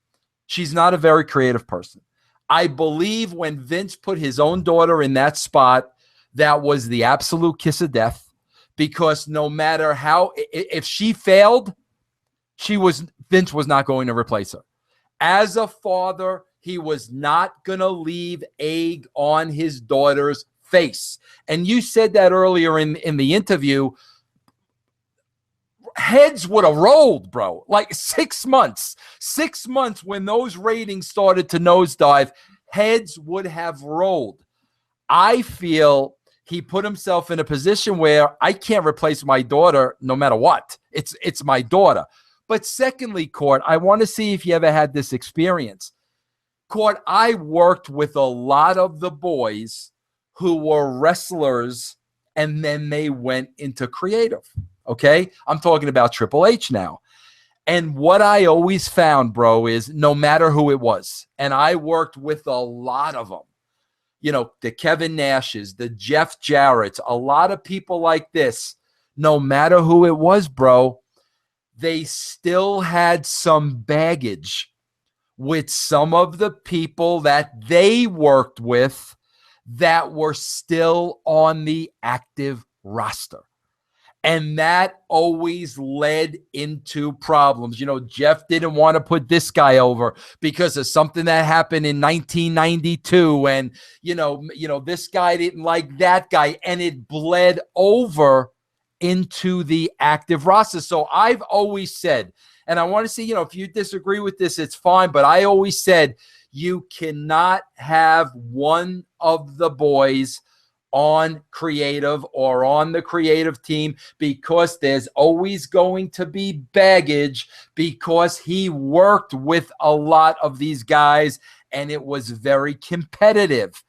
she's not a very creative person. I believe when Vince put his own daughter in that spot, that was the absolute kiss of death, because no matter how, if she failed, Vince was not going to replace her. As a father, he was not going to leave egg on his daughter's face. And you said that earlier in the interview. Heads would have rolled, bro. Like 6 months. 6 months when those ratings started to nosedive, heads would have rolled. I feel he put himself in a position where I can't replace my daughter no matter what. It's my daughter. But secondly, Court, I want to see if you ever had this experience. Court, I worked with a lot of the boys who were wrestlers and then they went into creative. Okay, I'm talking about Triple H now. And what I always found, bro, is no matter who it was, and I worked with a lot of them, the Kevin Nashes, the Jeff Jarretts, a lot of people like this, no matter who it was, bro, they still had some baggage with some of the people that they worked with that were still on the active roster. And that always led into problems. Jeff didn't want to put this guy over because of something that happened in 1992. And, this guy didn't like that guy. And it bled over into the active roster. So I've always said, and I want to see, if you disagree with this, it's fine. But I always said, you cannot have one of the boys on creative or on the creative team, because there's always going to be baggage, because he worked with a lot of these guys and it was very competitive.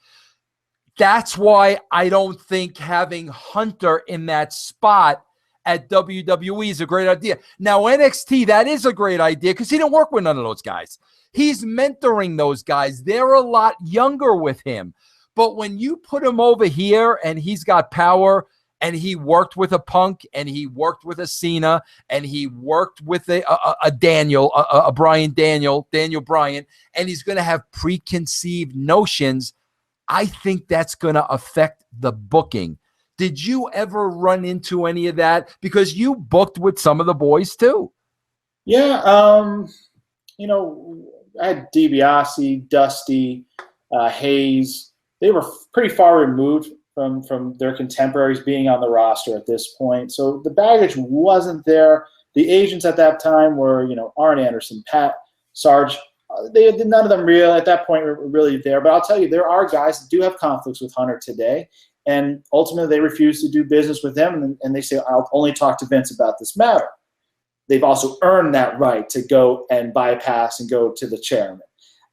That's why I don't think having Hunter in that spot at WWE is a great idea. Now, NXT, that is a great idea because he didn't work with none of those guys. He's mentoring those guys. They're a lot younger with him. But when you put him over here and he's got power, and he worked with a Punk, and he worked with a Cena, and he worked with a Daniel Bryan, and he's going to have preconceived notions, I think that's going to affect the booking. Did you ever run into any of that? Because you booked with some of the boys too. Yeah. I had DiBiase, Dusty, Hayes. They were pretty far removed from their contemporaries being on the roster at this point. So the baggage wasn't there. The agents at that time were, Arn Anderson, Pat Sarge, none of them real at that point were really there. But I'll tell you, there are guys that do have conflicts with Hunter today, and ultimately they refuse to do business with him, and they say, I'll only talk to Vince about this matter. They've also earned that right to go and bypass and go to the chairman.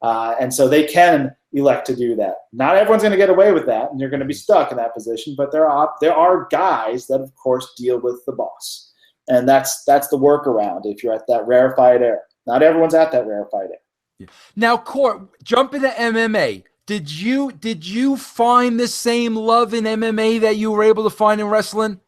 And so they can elect to do that. Not everyone's going to get away with that, and you're going to be stuck in that position. But there are guys that, of course, deal with the boss, and that's the workaround if you're at that rarefied air. Not everyone's at that rarefied air. Yeah. Now, Court, jump into MMA. Did you find the same love in MMA that you were able to find in wrestling?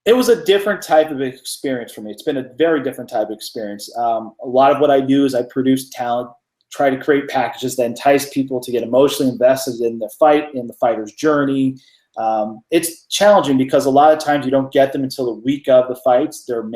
It was a different type of experience for me. It's been a very different type of experience. A lot of what I do is I produce talent, try to create packages that entice people to get emotionally invested in the fight, in the fighter's journey. It's challenging because a lot of times you don't get them until the week of the fights. They're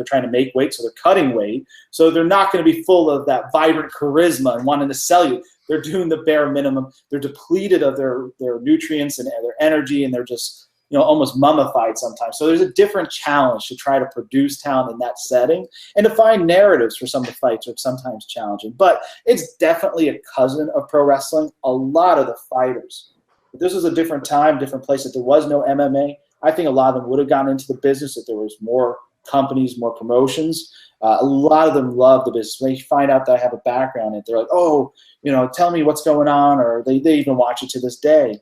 trying to make weight, so they're cutting weight. So they're not going to be full of that vibrant charisma and wanting to sell you. They're doing the bare minimum. They're depleted of their nutrients and their energy, and they're just almost mummified sometimes. So there's a different challenge to try to produce talent in that setting, and to find narratives for some of the fights are sometimes challenging. But it's definitely a cousin of pro wrestling. A lot of the fighters, if this was a different time, different place, if there was no MMA, I think a lot of them would have gone into the business if there was more companies, more promotions. A lot of them love the business. When they find out that I have a background in it, they're like, oh, tell me what's going on, or they even watch it to this day.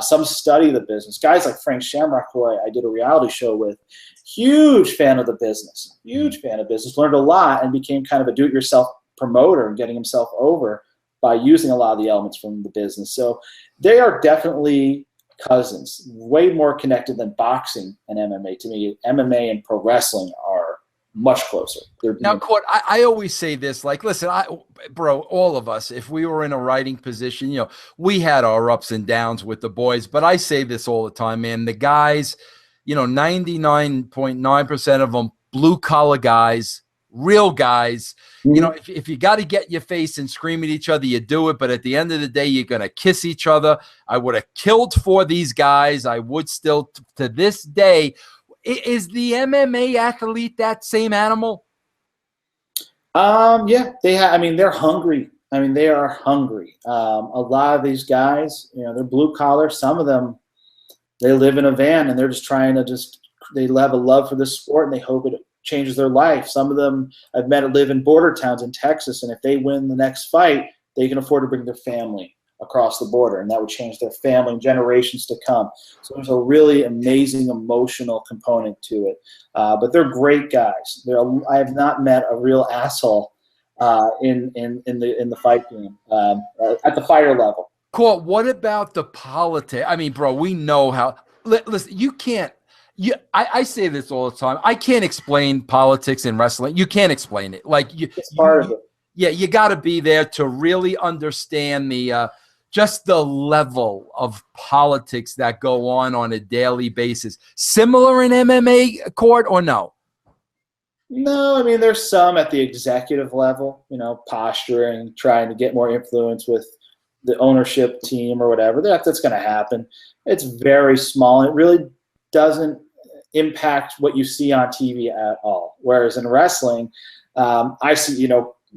Some study the business. Guys like Frank Shamrock, who I did a reality show with, huge fan of the business, learned a lot, and became kind of a do-it-yourself promoter and getting himself over by using a lot of the elements from the business. So they are definitely cousins, way more connected than boxing and MMA. To me, MMA and pro wrestling are much closer. Now, Court, I always say this, like, listen, bro, all of us, if we were in a writing position, we had our ups and downs with the boys, but I say this all the time, man, the guys, 99.9% of them, blue collar guys, real guys, if you got to get in your face and scream at each other, you do it. But at the end of the day, you're going to kiss each other. I would have killed for these guys. I would still to this day. Is the MMA athlete that same animal? Yeah, they're hungry. They are hungry. A lot of these guys, they're blue collar. Some of them, they live in a van and they're just trying to they have a love for this sport and they hope it changes their life. Some of them I've met live in border towns in Texas, and if they win the next fight, they can afford to bring their family across the border, and that would change their family and generations to come. So there's a really amazing emotional component to it. But they're great guys. I have not met a real asshole in the fight game at the fighter level. Cool. What about the politics? Bro, we know how. Listen, you can't. I say this all the time. I can't explain politics in wrestling. You can't explain it. It's part of it. Yeah, you got to be there to really understand just the level of politics that go on a daily basis. Similar in MMA, Court, or no? No, there's some at the executive level, posturing, trying to get more influence with the ownership team or whatever. That's going to happen. It's very small. It really doesn't impact what you see on TV at all. Whereas in wrestling, I see,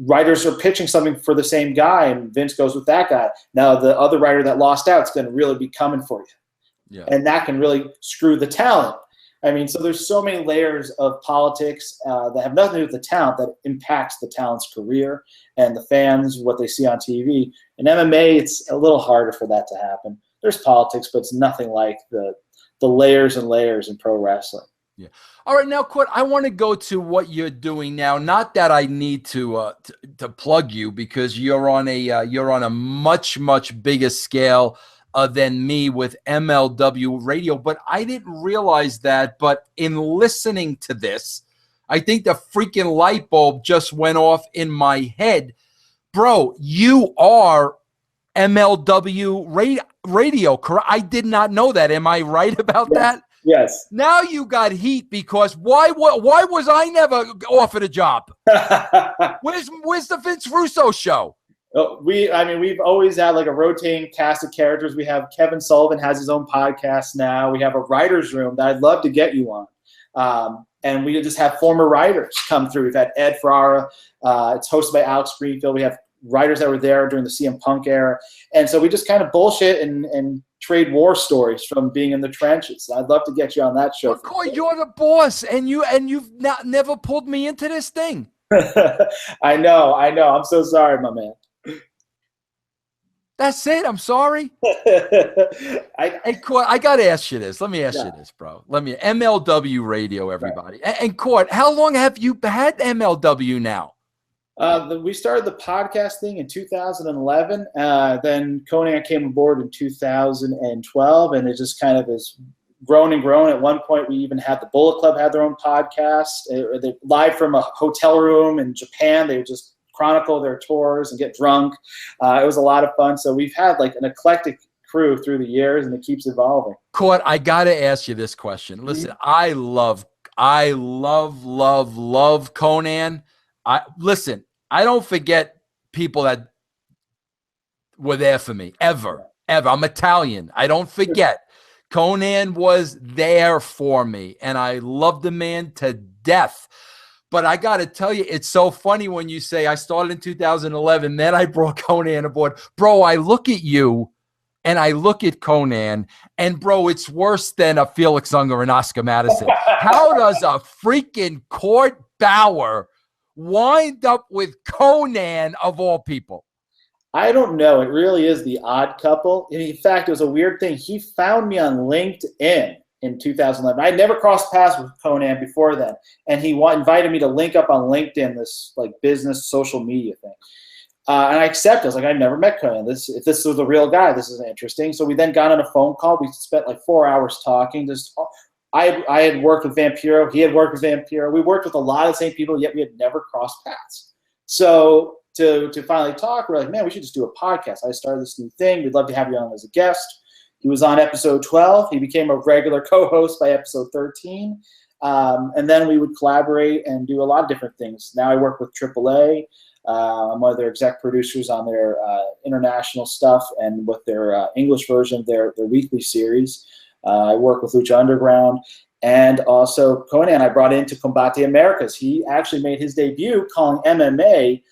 writers are pitching something for the same guy, and Vince goes with that guy. Now the other writer that lost out is going to really be coming for you. Yeah. And that can really screw the talent. So there's so many layers of politics that have nothing to do with the talent that impacts the talent's career and the fans, what they see on TV. In MMA, it's a little harder for that to happen. There's politics, but it's nothing like the layers and layers in pro wrestling. Yeah. All right, now, Court, I want to go to what you're doing now. Not that I need to plug you, because you're on a much bigger scale than me with MLW Radio. But I didn't realize that. But in listening to this, I think the freaking light bulb just went off in my head, bro. You are MLW Radio, correct? I did not know that. Am I right about that? Yes. Now you got heat because why was I never offered a job? Where's the Vince Russo show? We've always had like a rotating cast of characters. We have Kevin Sullivan has his own podcast now. We have a writer's room that I'd love to get you on. And we just have former writers come through. We've had Ed Ferrara. It's hosted by Alex Greenfield. We have writers that were there during the CM Punk era. And so we just kind of bullshit and trade war stories from being in the trenches. I'd love to get you on that show. Of course, you're the boss, and you've never pulled me into this thing. I know. I'm so sorry, my man. That's it. I'm sorry. Hey, Court, I got to ask you this. Let me ask you this, bro. MLW radio, everybody. And Court, how long have you had MLW now? We started the podcast thing in 2011. Then Conan came aboard in 2012, and it just kind of has grown and grown. At one point, we even had the Bullet Club had their own podcast. They live from a hotel room in Japan. They would just chronicle their tours and get drunk. It was a lot of fun. So we've had like an eclectic crew through the years, and it keeps evolving. Court, I got to ask you this question. Listen, I love Conan. I don't forget people that were there for me ever. I'm Italian. I don't forget. Conan was there for me, and I love the man to death. But I got to tell you, it's so funny when you say I started in 2011, then I brought Conan aboard. Bro, I look at you and I look at Conan, and bro, it's worse than a Felix Unger and Oscar Madison. How does a freaking Court Bauer wind up with Conan of all people? I don't know. It really is the odd couple. And in fact, it was a weird thing. He found me on LinkedIn in 2011. I never crossed paths with Conan before then, and he invited me to link up on LinkedIn, this like business social media thing. And I accepted. I was like, I never met Conan. If this was a real guy, this is interesting. So we then got on a phone call. We spent like 4 hours talking. I had worked with Vampiro. He had worked with Vampiro. We worked with a lot of the same people, yet we had never crossed paths. So to finally talk, we're like, man, we should just do a podcast. I started this new thing. We'd love to have you on as a guest. He was on episode 12. He became a regular co-host by episode 13. And then we would collaborate and do a lot of different things. Now I work with AAA. I'm one of their exec producers on their international stuff and with their English version of their weekly series. I work with Lucha Underground. And also Conan I brought into Combate Americas. He actually made his debut calling MMA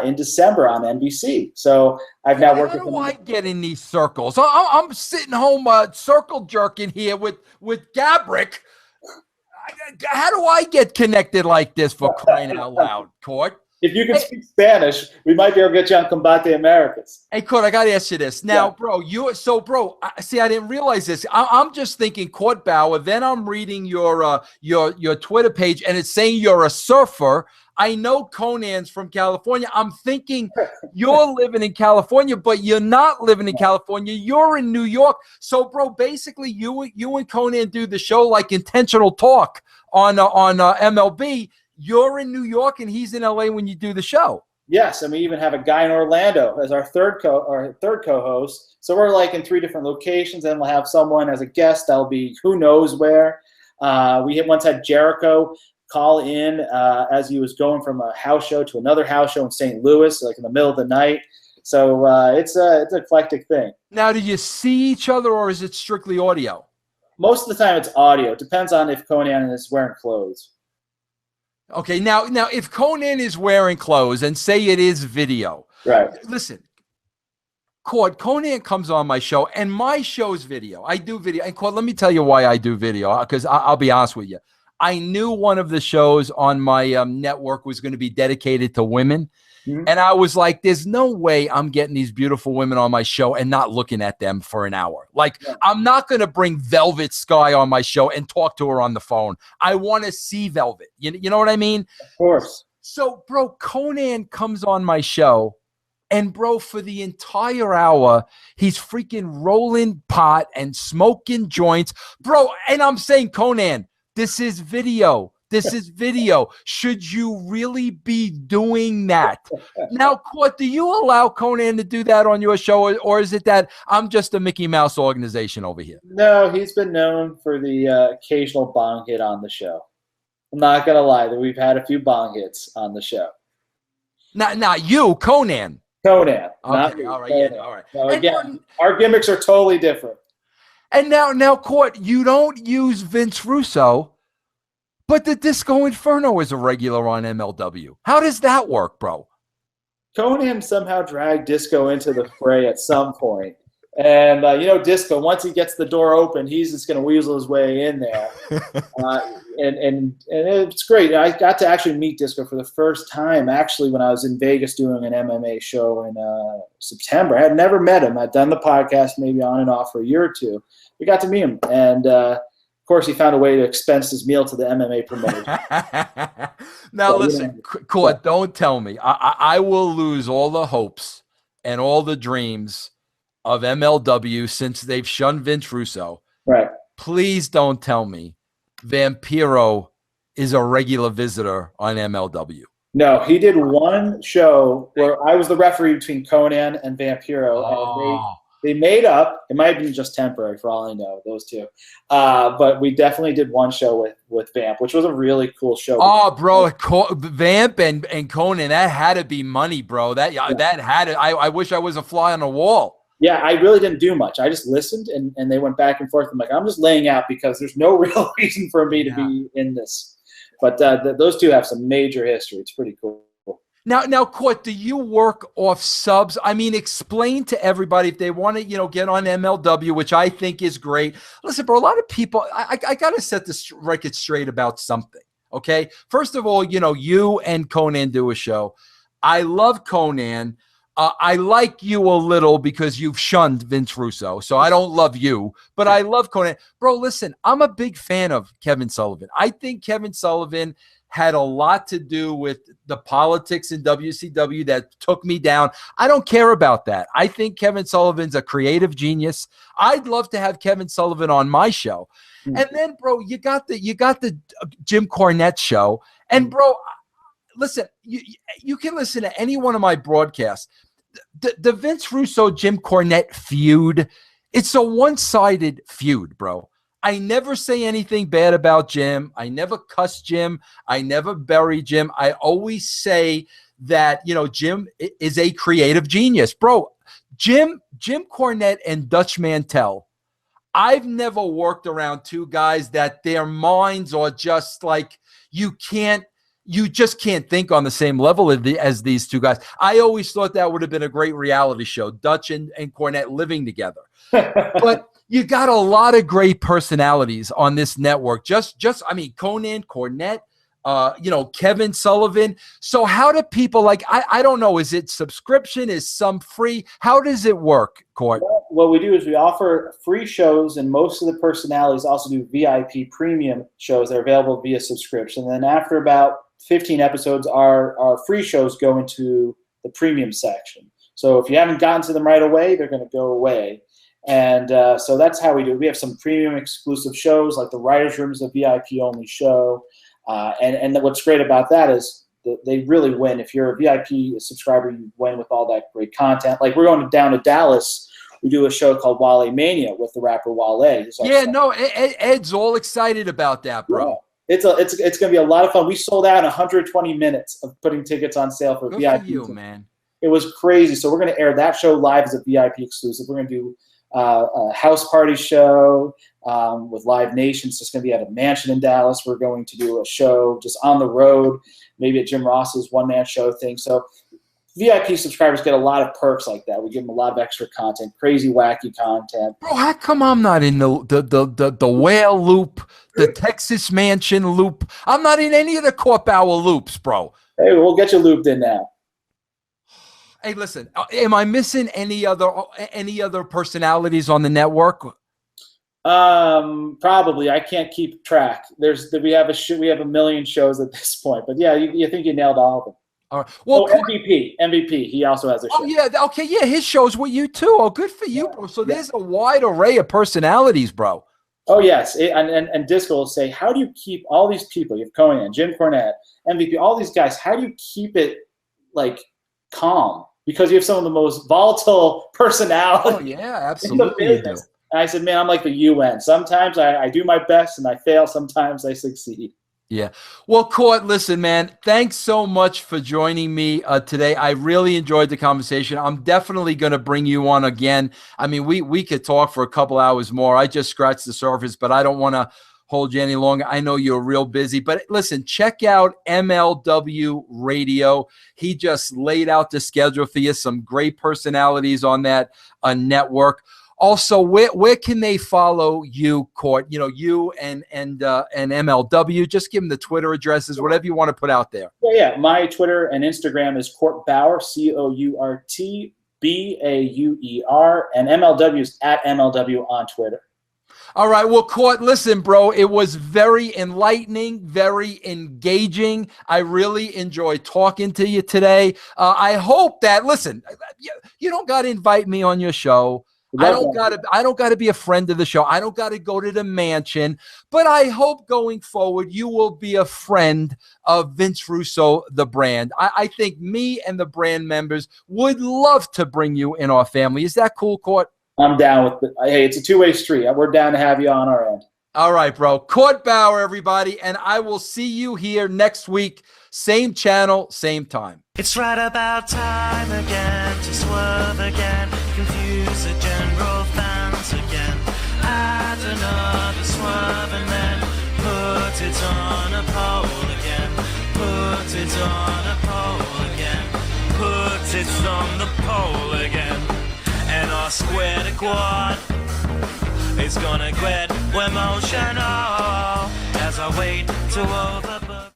in December on NBC. So I've now worked with him. How do I get in these circles? I'm sitting home circle jerking here with Gabrick. How do I get connected like this, for crying out loud, Court? If you can speak Spanish, we might be able to get you on Combate Americas. Hey, Court, I got to ask you this. Now, bro, I didn't realize this. I'm just thinking Court Bauer. Then I'm reading your Twitter page, and it's saying you're a surfer. I know Conan's from California. I'm thinking you're living in California, but you're not living in California. You're in New York. So, bro, basically you and Conan do the show like Intentional Talk on MLB. You're in New York and he's in LA when you do the show. Yes, and we even have a guy in Orlando as our third co-host. So we're like in 3 different locations, and we'll have someone as a guest that'll be who knows where. We once had Jericho call in as he was going from a house show to another house show in St. Louis, like in the middle of the night. So it's an eclectic thing. Now, do you see each other, or is it strictly audio? Most of the time it's audio. It depends on if Conan is wearing clothes. Okay, now if Conan is wearing clothes and say it is video, right? Listen, Conan comes on my show, and my show's video. I do video, and let me tell you why I do video, because I'll be honest with you. I knew one of the shows on my network was going to be dedicated to women. Mm-hmm. And I was like, there's no way I'm getting these beautiful women on my show and not looking at them for an hour. Like, I'm not going to bring Velvet Sky on my show and talk to her on the phone. I want to see Velvet. You know what I mean? Of course. So, bro, Conan comes on my show, and, bro, for the entire hour, he's freaking rolling pot and smoking joints. Bro, and I'm saying, Conan, this is video. This is video. Should you really be doing that? Now, Court, do you allow Conan to do that on your show, or is it that I'm just a Mickey Mouse organization over here? No, he's been known for the occasional bong hit on the show. I'm not going to lie, that we've had a few bong hits on the show. Not you, Conan. Conan. Okay, all right, yeah, all right. No, again, our gimmicks are totally different. And now, Court, you don't use Vince Russo, but the Disco Inferno is a regular on MLW. How does that work, bro? Conan somehow dragged Disco into the fray at some point. And, Disco, once he gets the door open, he's just going to weasel his way in there. And it's great. I got to actually meet Disco for the first time, actually, when I was in Vegas doing an MMA show in September. I had never met him. I'd done the podcast maybe on and off for a year or two. We got to meet him. And, of course, he found a way to expense his meal to the MMA promoter. Now, listen, Court, don't tell me. I will lose all the hopes and all the dreams of MLW since they've shunned Vince Russo. Right. Please don't tell me Vampiro is a regular visitor on MLW. No, he did one show where I was the referee between Conan and Vampiro, and they made up. It might have been just temporary for all I know, those two. But we definitely did one show with Vamp, which was a really cool show. Oh, bro, Vamp and Conan, that had to be money, bro. That had to. I wish I was a fly on the wall. Yeah, I really didn't do much. I just listened, and they went back and forth. I'm like, I'm just laying out because there's no real reason for me to be in this. But those two have some major history. It's pretty cool. Now, Court, do you work off subs? I mean, explain to everybody if they want to, get on MLW, which I think is great. Listen, bro, a lot of people, I got to set this record straight about something, okay? First of all, you and Conan do a show. I love Conan. I like you a little because you've shunned Vince Russo, so I don't love you, but I love Conan. Bro, listen, I'm a big fan of Kevin Sullivan. I think Kevin Sullivan had a lot to do with the politics in WCW that took me down. I don't care about that. I think Kevin Sullivan's a creative genius. I'd love to have Kevin Sullivan on my show. Mm-hmm. And then, bro, you got the Jim Cornette show. And, bro, listen, you can listen to any one of my broadcasts. The Vince Russo Jim Cornette feud, it's a one-sided feud, bro. I never say anything bad about Jim. I never cuss Jim. I never bury Jim. I always say that, Jim is a creative genius. Bro, Jim Cornette and Dutch Mantel, I've never worked around two guys that their minds are just like, you just can't think on the same level as these two guys. I always thought that would have been a great reality show, Dutch and Cornette living together. But you got a lot of great personalities on this network. Conan, Cornette, Kevin Sullivan. So how do people I don't know, is it subscription? Is some free? How does it work, Court? Well, what we do is we offer free shows, and most of the personalities also do VIP premium shows that are available via subscription. And then after about 15 episodes, our free shows go into the premium section. So if you haven't gotten to them right away, they're going to go away. And so that's how we do it. We have some premium exclusive shows, like the Writers' Room is a VIP only show. And what's great about that is they really win. If you're a VIP subscriber, you win with all that great content. Like we're going down to Dallas. We do a show called Wale Mania with the rapper Wale. Ed's all excited about that, bro. Yeah. It's going to be a lot of fun. We sold out in 120 minutes of putting tickets on sale for Good VIP. For you, man. It was crazy. So we're going to air that show live as a VIP exclusive. We're going to do a house party show with Live Nation. It's just going to be at a mansion in Dallas. We're going to do a show just on the road, maybe at Jim Ross's one-man show thing. So VIP subscribers get a lot of perks like that. We give them a lot of extra content, crazy, wacky content. Bro, how come I'm not in the whale loop, the Texas Mansion loop? I'm not in any of the Court Bauer loops, bro. Hey, we'll get you looped in now. Hey, listen, am I missing any other personalities on the network? Probably. I can't keep track. We have a million shows at this point, but yeah, you think you nailed all of them. All right. Well, MVP. He also has a show. Oh yeah, okay, yeah, his show's with you too. Oh, good for you, bro. So there's a wide array of personalities, bro. Oh yes, and Disco will say, how do you keep all these people? You have Conan, Jim Cornette, MVP, all these guys. How do you keep it calm? Because you have some of the most volatile personalities. Oh, yeah, absolutely you do. And I said, man, I'm like the UN. Sometimes I do my best and I fail. Sometimes I succeed. Yeah. Well, Court, listen, man, thanks so much for joining me today. I really enjoyed the conversation. I'm definitely going to bring you on again. I mean, we could talk for a couple hours more. I just scratched the surface, but I don't want to hold you any longer. I know you're real busy, but listen, check out MLW Radio. He just laid out the schedule for you. Some great personalities on that network. Also, where can they follow you, Court? You know, you and MLW. Just give them the Twitter addresses, whatever you want to put out there. Yeah. My Twitter and Instagram is Court Bauer, CourtBauer, and MLW is at MLW on Twitter. All right. Well, Court, listen, bro, it was very enlightening, very engaging. I really enjoyed talking to you today. I hope that, listen, you don't got to invite me on your show. I don't got to be a friend of the show. I don't got to go to the mansion, but I hope going forward you will be a friend of Vince Russo, the brand. I think me and the brand members would love to bring you in our family. Is that cool, Court? I'm down with it. Hey, it's a two-way street. We're down to have you on our end. All right, bro. Court Bauer, everybody, and I will see you here next week. Same channel, same time. It's right about time again to swerve again, confuse the general fans again. Add another swerve and then put it on a pole again. Put it on a pole again. Put it on the pole again. And our square to quad is gonna get emotional as I wait to overbook.